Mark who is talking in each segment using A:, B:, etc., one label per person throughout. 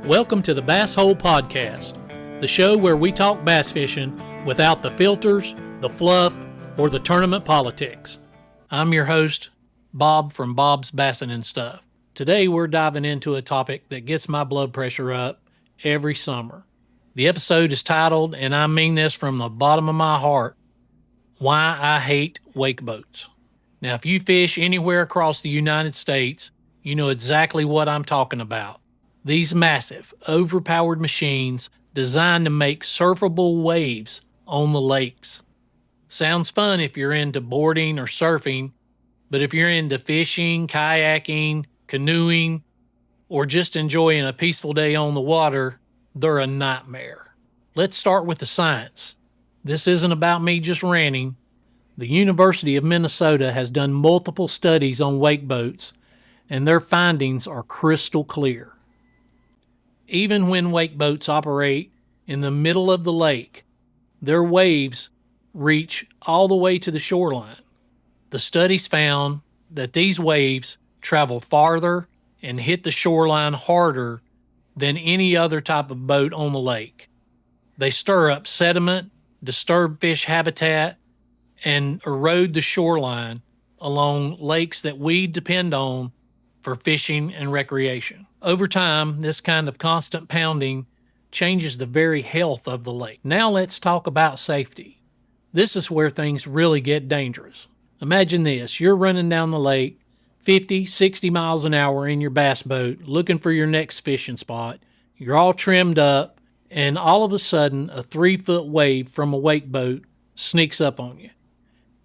A: Welcome to the Bass Hole Podcast, the show where we talk bass fishing without the filters, the fluff, or the tournament politics. I'm your host, Bob from Bob's Bassin' and Stuff. Today we're diving into a topic that gets my blood pressure up every summer. The episode is titled, and I mean this from the bottom of my heart, Why I Hate Wake Boats. Now, if you fish anywhere across the United States, you know exactly what I'm talking about. These massive, overpowered machines designed to make surfable waves on the lakes. Sounds fun if you're into boarding or surfing, but if you're into fishing, kayaking, canoeing, or just enjoying a peaceful day on the water, they're a nightmare. Let's start with the science. This isn't about me just ranting. The University of Minnesota has done multiple studies on wake boats, and their findings are crystal clear. Even when wake boats operate in the middle of the lake, their waves reach all the way to the shoreline. The studies found that these waves travel farther and hit the shoreline harder than any other type of boat on the lake. They stir up sediment, disturb fish habitat, and erode the shoreline along lakes that we depend on for fishing and recreation. Over time, this kind of constant pounding changes the very health of the lake. Now let's talk about safety. This is where things really get dangerous. Imagine this, you're running down the lake 50, 60 miles an hour in your bass boat looking for your next fishing spot. You're all trimmed up, and all of a sudden a 3-foot wave from a wake boat sneaks up on you.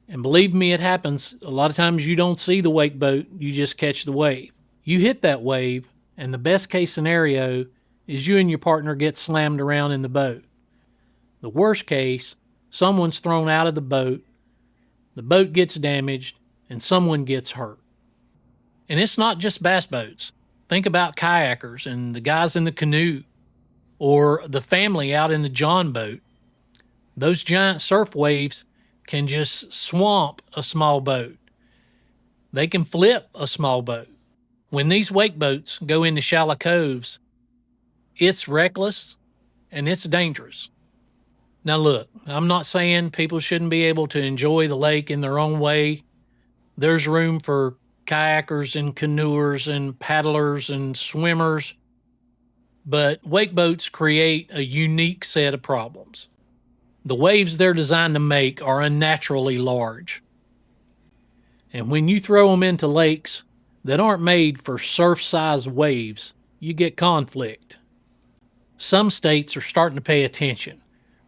A: And believe me, it happens. A lot of times you don't see the wake boat, you just catch the wave. You hit that wave, and the best case scenario is you and your partner get slammed around in the boat. The worst case, someone's thrown out of the boat gets damaged, and someone gets hurt. And it's not just bass boats. Think about kayakers and the guys in the canoe, or the family out in the john boat. Those giant surf waves can just swamp a small boat. They can flip a small boat. When these wake boats go into shallow coves, it's reckless and it's dangerous. Now look, I'm not saying people shouldn't be able to enjoy the lake in their own way. There's room for kayakers and canoers and paddlers and swimmers, but wake boats create a unique set of problems. The waves they're designed to make are unnaturally large. And when you throw them into lakes that aren't made for surf-sized waves, you get conflict. Some states are starting to pay attention,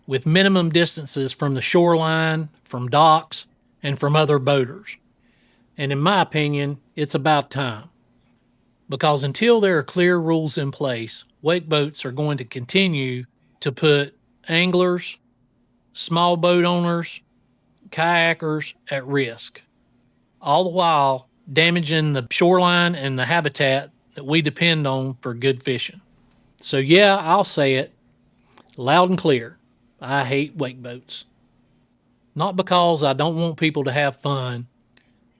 A: with minimum distances from the shoreline, from docks, and from other boaters. And in my opinion, it's about time. Because until there are clear rules in place, wake boats are going to continue to put anglers, small boat owners, kayakers at risk, all the while damaging the shoreline and the habitat that we depend on for good fishing. So yeah, I'll say it loud and clear. I hate wake boats. Not because I don't want people to have fun,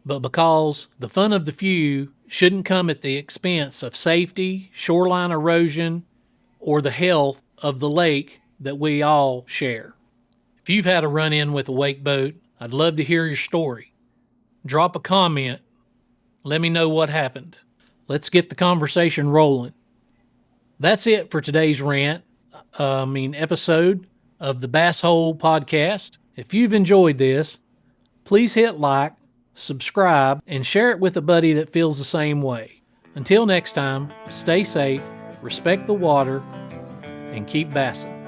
A: but because the fun of the few shouldn't come at the expense of safety, shoreline erosion, or the health of the lake that we all share. If you've had a run-in with a wake boat, I'd love to hear your story. Drop a comment. Let me know what happened. Let's get the conversation rolling. That's it for today's episode of the Bass Hole Podcast. If you've enjoyed this, please hit like, subscribe, and share it with a buddy that feels the same way. Until next time, stay safe, respect the water, and keep bassing.